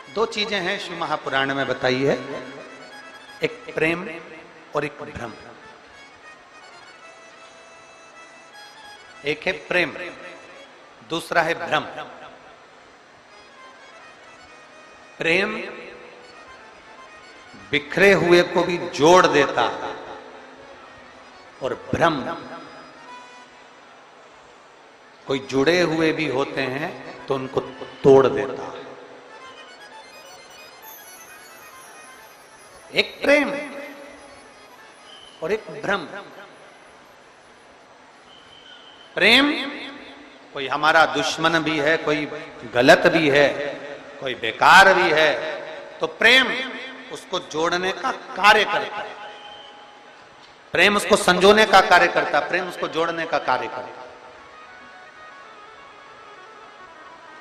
दो चीजें हैं शिव महापुराण में बताई है, एक प्रेम और एक भ्रम। एक है प्रेम, दूसरा है भ्रम। प्रेम बिखरे हुए को भी जोड़ देता और भ्रम कोई जुड़े हुए भी होते हैं तो उनको तोड़ देता। एक प्रेम और एक भ्रम। प्रेम कोई हमारा दुश्मन भी है, कोई गलत भी है, कोई बेकार भी है, तो प्रेम उसको जोड़ने का कार्य करता है। प्रेम उसको संजोने का कार्य करता है, प्रेम उसको जोड़ने का कार्य करता है।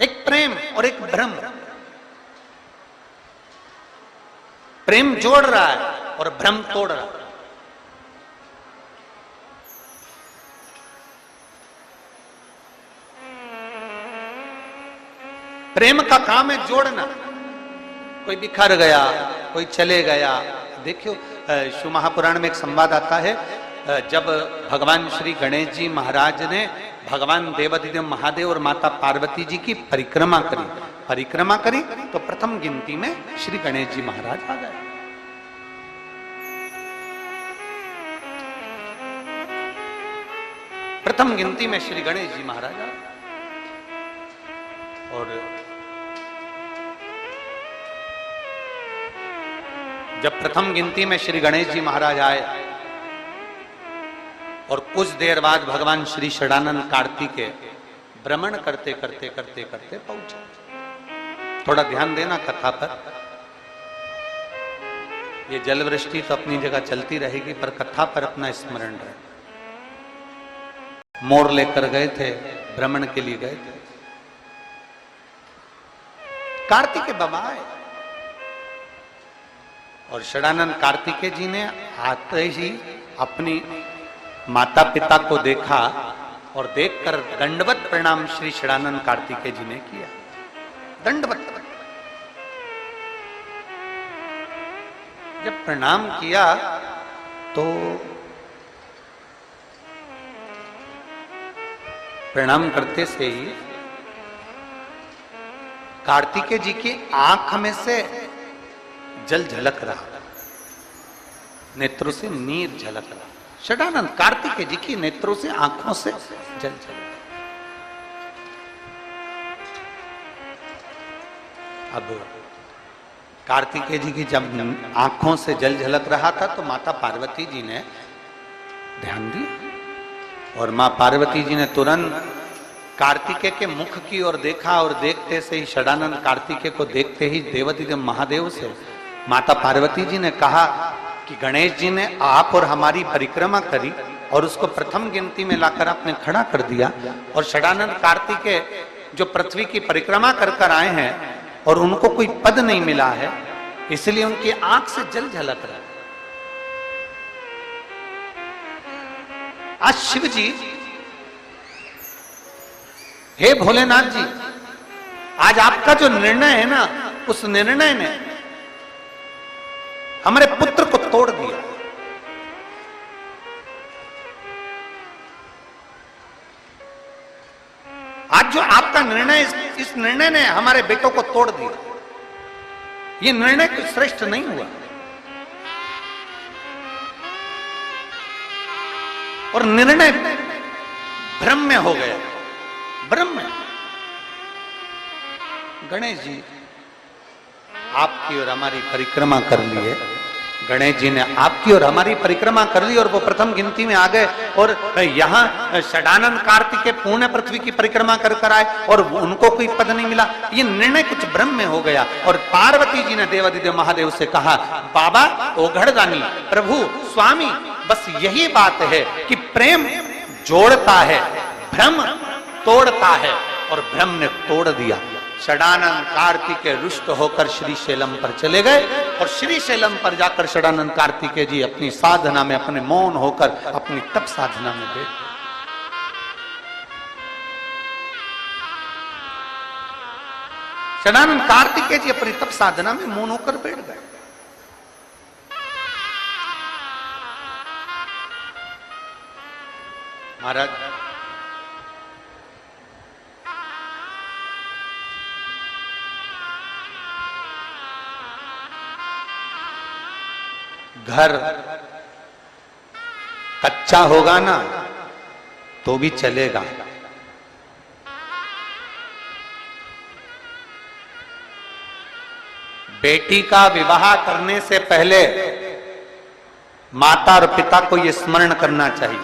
एक प्रेम और एक भ्रम। प्रेम जोड़ रहा है और भ्रम तोड़ रहा है। प्रेम का काम है जोड़ना। कोई बिखर गया, कोई चले गया। देखियो शिव महापुराण में एक संवाद आता है, जब भगवान श्री गणेश जी महाराज ने भगवान देवाधिदेव महादेव और माता पार्वती जी की परिक्रमा करी तो प्रथम गिनती में श्री गणेश जी महाराज आ गए। प्रथम गिनती में श्री गणेश जी महाराज आ गए। और जब प्रथम गिनती में श्री गणेश जी महाराज आए और कुछ देर बाद भगवान श्री षडानंद कार्तिकेय भ्रमण करते करते पहुंचे। थोड़ा ध्यान देना कथा पर। ये जल वृष्टि तो अपनी जगह चलती रहेगी, पर कथा पर अपना स्मरण रहे। मोर लेकर गए थे, भ्रमण के लिए गए थे। कार्तिकेय बाबा आए और षडानंद कार्तिकेय जी ने आते ही अपनी माता पिता को देखा और देखकर दंडवत प्रणाम श्री षडानंद कार्तिकेय जी ने किया। दंडवत। जब प्रणाम किया तो प्रणाम करते से ही कार्तिकेय जी की आंख में से जल झलक रहा, नेत्रों से नीर झलक रहा। षडानंद कार्तिकेय जी की नेत्रों से, आंखों से जल झलक। अब कार्तिकेय जी की जब आंखों से जल झलक रहा था तो माता पार्वती जी ने ध्यान दिया और मां पार्वती जी ने तुरंत कार्तिकेय के मुख की ओर देखा और देखते से ही षडानंद कार्तिकेय को देखते ही देवाधिदेव महादेव से माता पार्वती जी ने कहा कि गणेश जी ने आप और हमारी परिक्रमा करी और उसको प्रथम गिनती में लाकर आपने खड़ा कर दिया, और षडानंद कार्तिकेय जो पृथ्वी की परिक्रमा कर आए हैं और उनको कोई पद नहीं मिला है, इसलिए उनकी आंख से जल झलक रहा है। आज शिव जी, हे भोलेनाथ जी, आज आपका जो निर्णय है ना, उस निर्णय ने हमारे पुत्र को तोड़ दिया। आज जो आपका निर्णय, इस निर्णय ने हमारे बेटों को तोड़ दिया। ये निर्णय कुछ श्रेष्ठ नहीं हुआ और निर्णय भ्रम में हो गया। भ्रम में। गणेश जी आपकी और हमारी परिक्रमा कर ली है। गणेश जी ने आपकी और हमारी परिक्रमा कर ली और वो प्रथम गिनती में आ गए और यहाँ षडानंद कार्तिकेय पूर्ण पृथ्वी की परिक्रमा कर आए और उनको कोई पद नहीं मिला। ये निर्णय कुछ भ्रम में हो गया। और पार्वती जी ने देवाधिदेव महादेव से कहा, बाबा ओघड़दानी, प्रभु स्वामी, बस यही बात है कि प्रेम जोड़ता है, भ्रम तोड़ता है, और भ्रम ने तोड़ दिया। षडानंद कार्तिकेय रुष्ट होकर श्री शैलम पर चले गए और श्री शैलम पर जाकर षडानंद कार्तिकेय जी अपनी साधना में, अपने मौन होकर अपनी तप साधना में बैठ। षडानंद कार्तिकेय जी अपनी तप साधना में मौन होकर बैठ गए। महाराज घर कच्चा होगा ना तो भी चलेगा, बेटी का विवाह करने से पहले माता और पिता को यह स्मरण करना चाहिए,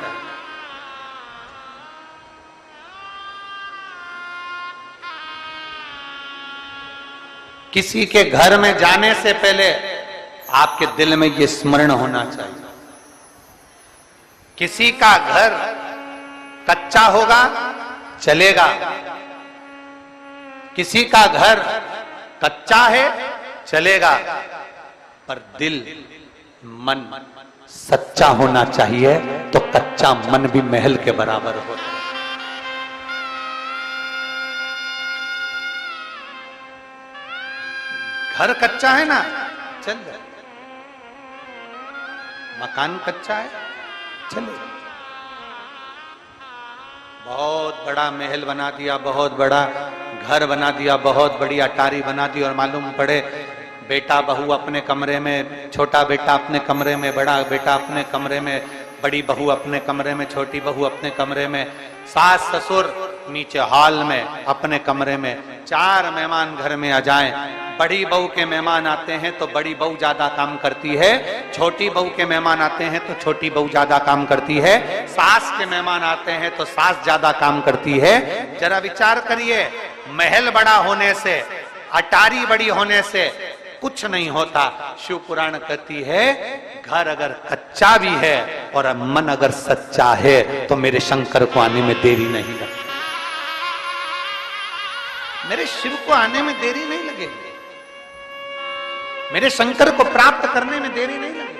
किसी के घर में जाने से पहले आपके दिल में यह स्मरण होना चाहिए, किसी का घर कच्चा होगा चलेगा, किसी का घर कच्चा है चलेगा, पर दिल मन सच्चा होना चाहिए, तो कच्चा मन भी महल के बराबर होता है। घर कच्चा है ना चल जाए, मकान कच्चा है चले, बहुत बड़ा महल बना दिया, बहुत बड़ा घर बना दिया, बहुत बड़ी अटारी बना दी, और मालूम पड़े बेटा बहू अपने कमरे में, छोटा बेटा अपने कमरे में, बड़ा बेटा अपने कमरे में, बड़ी बहू अपने कमरे में, छोटी बहू अपने कमरे में, सास ससुर नीचे हॉल में अपने कमरे में, 4 मेहमान घर में आ जाएं, बड़ी बहू के मेहमान आते हैं तो बड़ी बहू ज्यादा काम करती है, छोटी बहू के मेहमान आते हैं तो छोटी बहू ज्यादा काम करती है, सास के मेहमान आते हैं तो सास ज्यादा काम करती है। जरा विचार करिए, महल बड़ा होने से, अटारी बड़ी होने से कुछ नहीं होता। शिव पुराण कहती है घर अगर कच्चा भी है और मन अगर सच्चा है तो मेरे शंकर को आने में देरी नहीं लगती, मेरे शिव को आने में देरी नहीं लगेगी, मेरे शंकर को प्राप्त करने में देरी नहीं लगेगी।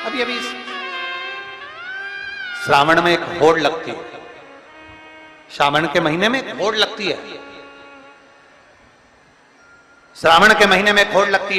अभी श्रावण में एक होड़ लगती है, श्रावण के महीने में एक होड़ लगती है, श्रावण के महीने में एक होड़ लगती है।